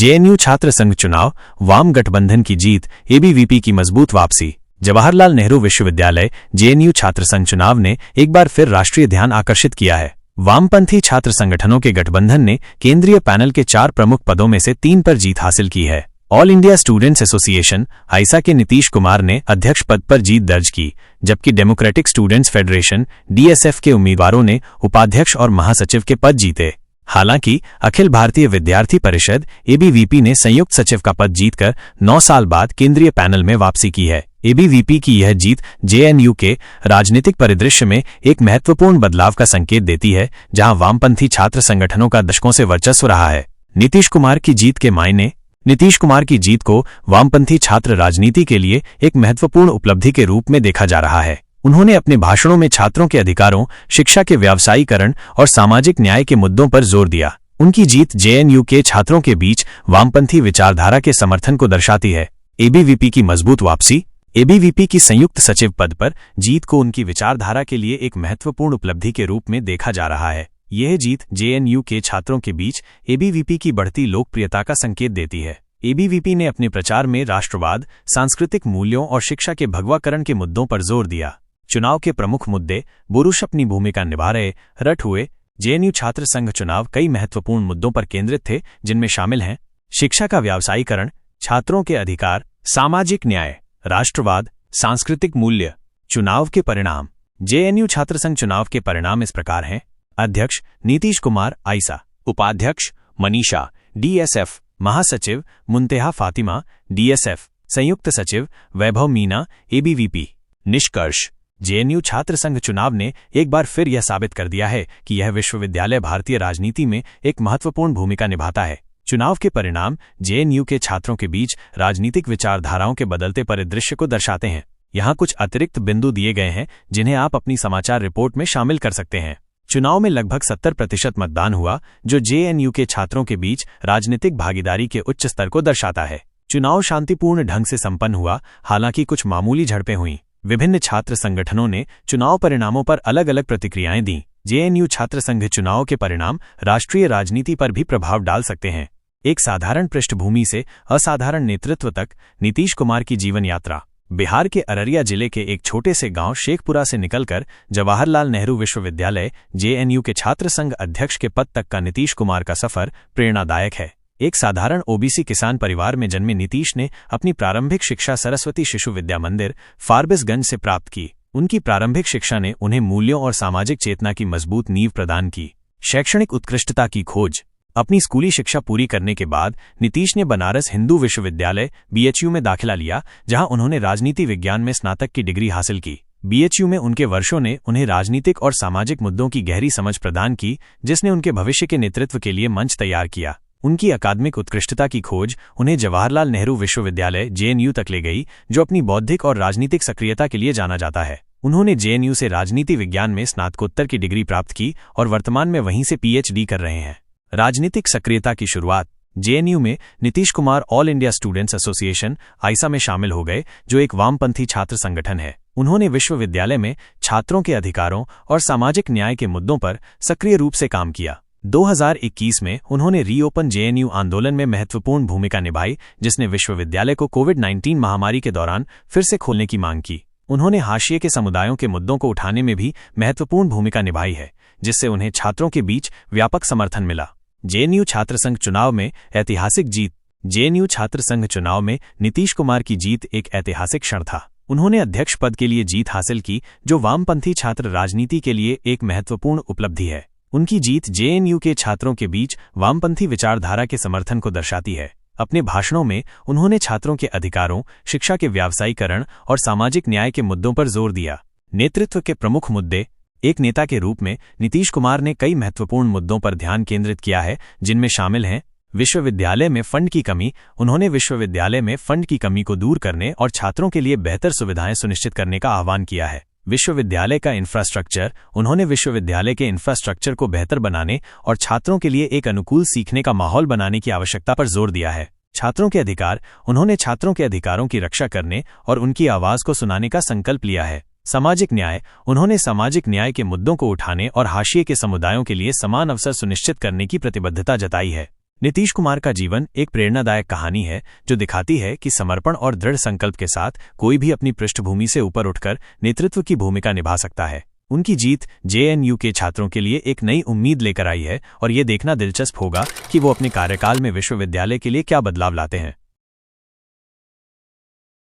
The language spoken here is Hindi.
जेएनयू छात्र संघ चुनाव, वाम गठबंधन की जीत, एबीवीपी की मजबूत वापसी। जवाहरलाल नेहरू विश्वविद्यालय जेएनयू छात्र संघ चुनाव ने एक बार फिर राष्ट्रीय ध्यान आकर्षित किया है। वामपंथी छात्र संगठनों के गठबंधन ने केंद्रीय पैनल के 4 प्रमुख पदों में से 3 पर जीत हासिल की है। All India students association I saw के नीतीश कुमार ने अध्यक्ष पद पर जीत दर्ज की, जबकि डेमोक्रेटिक स्टूडेंट्स फेडरेशन डीएसएफ के उम्मीदवारों ने उपाध्यक्ष और महासचिव के पद जीते। हालांकि अखिल भारतीय विद्यार्थी परिषद एबीवीपी ने संयुक्त सचिव का पद जीतकर 9 साल बाद केंद्रीय पैनल में वापसी की है। एबीवीपी की यह जीत जेएनयू के राजनीतिक परिदृश्य में एक महत्वपूर्ण बदलाव का संकेत देती है, जहां वामपंथी छात्र संगठनों का दशकों से वर्चस्व रहा है। नीतीश कुमार की जीत के मायने। नीतीश कुमार की जीत को वामपंथी छात्र राजनीति के लिए एक महत्वपूर्ण उपलब्धि के रूप में देखा जा रहा है। उन्होंने अपने भाषणों में छात्रों के अधिकारों, शिक्षा के व्यावसायीकरण और सामाजिक न्याय के मुद्दों पर जोर दिया। उनकी जीत जेएनयू के छात्रों के बीच वामपंथी विचारधारा के समर्थन को दर्शाती है। एबीवीपी की मजबूत वापसी। एबीवीपी की संयुक्त सचिव पद पर जीत को उनकी विचारधारा के लिए एक महत्वपूर्ण उपलब्धि के रूप में देखा जा रहा है। यह जीत जेएनयू के छात्रों के बीच एबीवीपी की बढ़ती लोकप्रियता का संकेत देती है। एबीवीपी ने अपने प्रचार में राष्ट्रवाद, सांस्कृतिक मूल्यों और शिक्षा के भगवाकरण के मुद्दों पर जोर दिया। चुनाव के प्रमुख मुद्दे। पुरुष अपनी भूमिका निभा रहे, रट हुए। जेएनयू छात्र संघ चुनाव कई महत्वपूर्ण मुद्दों पर केंद्रित थे, जिनमें शामिल हैं शिक्षा का व्यावसायीकरण, छात्रों के अधिकार, सामाजिक न्याय, राष्ट्रवाद, सांस्कृतिक मूल्य। चुनाव के परिणाम। जेएनयू छात्र संघ चुनाव के परिणाम इस प्रकार हैं। अध्यक्ष नीतीश कुमार आईसा, उपाध्यक्ष मनीषा डीएसएफ, महासचिव मुंतेहा फातिमा डीएसएफ, संयुक्त सचिव वैभव मीना एबीवीपी। निष्कर्ष। जेएनयू छात्र संघ चुनाव ने एक बार फिर यह साबित कर दिया है कि यह विश्वविद्यालय भारतीय राजनीति में एक महत्वपूर्ण भूमिका निभाता है। चुनाव के परिणाम जेएनयू के छात्रों के बीच राजनीतिक विचारधाराओं के बदलते परिदृश्य को दर्शाते हैं। यहाँ कुछ अतिरिक्त बिंदु दिए गए हैं जिन्हें आप अपनी समाचार रिपोर्ट में शामिल कर सकते हैं। चुनाव में लगभग 70% मतदान हुआ, जो जेएनयू के छात्रों के बीच राजनीतिक भागीदारी के उच्च स्तर को दर्शाता है। चुनाव शांतिपूर्ण ढंग से संपन्न हुआ, हालांकि कुछ मामूली झड़पें हुईं। विभिन्न छात्र संगठनों ने चुनाव परिणामों पर अलग अलग प्रतिक्रियाएं दी। जेएनयू छात्र संघ चुनाव के परिणाम राष्ट्रीय राजनीति पर भी प्रभाव डाल सकते हैं। एक साधारण पृष्ठभूमि से असाधारण नेतृत्व तक नीतीश कुमार की जीवन यात्रा। बिहार के अररिया जिले के एक छोटे से गांव शेखपुरा से निकलकर जवाहरलाल नेहरू विश्वविद्यालय जेएनयू के छात्र संघ अध्यक्ष के पद तक का नीतीश कुमार का सफर प्रेरणादायक है। एक साधारण ओबीसी किसान परिवार में जन्मे नीतीश ने अपनी प्रारंभिक शिक्षा सरस्वती शिशु विद्या मंदिर, फारबिसगंज से प्राप्त की। उनकी प्रारंभिक शिक्षा ने उन्हें मूल्यों और सामाजिक चेतना की मजबूत नींव प्रदान की। शैक्षणिक उत्कृष्टता की खोज। अपनी स्कूली शिक्षा पूरी करने के बाद नीतीश ने बनारस हिंदू विश्वविद्यालय बीएचयू में दाखिला लिया, जहां उन्होंने राजनीति विज्ञान में स्नातक की डिग्री हासिल की। बीएचयू में उनके वर्षों ने उन्हें राजनीतिक और सामाजिक मुद्दों की गहरी समझ प्रदान की, जिसने उनके भविष्य के नेतृत्व के लिए मंच तैयार किया। उनकी अकादमिक उत्कृष्टता की खोज उन्हें जवाहरलाल नेहरू विश्वविद्यालय जेएनयू तक ले गई, जो अपनी बौद्धिक और राजनीतिक सक्रियता के लिए जाना जाता है। उन्होंने जेएनयू से राजनीति विज्ञान में स्नातकोत्तर की डिग्री प्राप्त की और वर्तमान में वहीं से पीएचडी कर रहे हैं। राजनीतिक सक्रियता की शुरुआत। जेएनयू में Nitish Kumar all India students association I saw में शामिल हो गए, जो एक वामपंथी छात्र संगठन है। उन्होंने विश्वविद्यालय में छात्रों के अधिकारों और सामाजिक न्याय के मुद्दों पर सक्रिय रूप से काम किया। 2021 में उन्होंने रीओपन जेएनयू आंदोलन में महत्वपूर्ण भूमिका निभाई, जिसने विश्वविद्यालय को कोविड-19 महामारी के दौरान फिर से खोलने की मांग की। उन्होंने हाशिए के समुदायों के मुद्दों को उठाने में भी महत्वपूर्ण भूमिका निभाई है, जिससे उन्हें छात्रों के बीच व्यापक समर्थन मिला। जेएनयू छात्र संघ चुनाव में ऐतिहासिक जीत। जेएनयू छात्र संघ चुनाव में नीतीश कुमार की जीत एक ऐतिहासिक क्षण था। उन्होंने अध्यक्ष पद के लिए जीत हासिल की, जो वामपंथी छात्र राजनीति के लिए एक महत्वपूर्ण उपलब्धि है। उनकी जीत जेएनयू के छात्रों के बीच वामपंथी विचारधारा के समर्थन को दर्शाती है। अपने भाषणों में उन्होंने छात्रों के अधिकारों, शिक्षा के व्यावसायीकरण और सामाजिक न्याय के मुद्दों पर जोर दिया। नेतृत्व के प्रमुख मुद्दे। एक नेता के रूप में नीतीश कुमार ने कई महत्वपूर्ण मुद्दों पर ध्यान केंद्रित किया है, जिनमें शामिल हैं विश्वविद्यालय में फंड की कमी। उन्होंने विश्वविद्यालय में फंड की कमी को दूर करने और छात्रों के लिए बेहतर सुविधाएं सुनिश्चित करने का आह्वान किया है। विश्वविद्यालय का इंफ्रास्ट्रक्चर। उन्होंने विश्वविद्यालय के इंफ्रास्ट्रक्चर को बेहतर बनाने और छात्रों के लिए एक अनुकूल सीखने का माहौल बनाने की आवश्यकता पर जोर दिया है। छात्रों के अधिकार। उन्होंने छात्रों के अधिकारों की रक्षा करने और उनकी आवाज को सुनाने का संकल्प लिया है। सामाजिक न्याय। उन्होंने सामाजिक न्याय के मुद्दों को उठाने और हाशिए के समुदायों के लिए समान अवसर सुनिश्चित करने की प्रतिबद्धता जताई है। नीतीश कुमार का जीवन एक प्रेरणादायक कहानी है जो दिखाती है कि समर्पण और दृढ़ संकल्प के साथ कोई भी अपनी पृष्ठभूमि से ऊपर उठकर नेतृत्व की भूमिका निभा सकता है। उनकी जीत जेएनयू के छात्रों के लिए एक नई उम्मीद लेकर आई है और ये देखना दिलचस्प होगा कि वो अपने कार्यकाल में विश्वविद्यालय के लिए क्या बदलाव लाते हैं।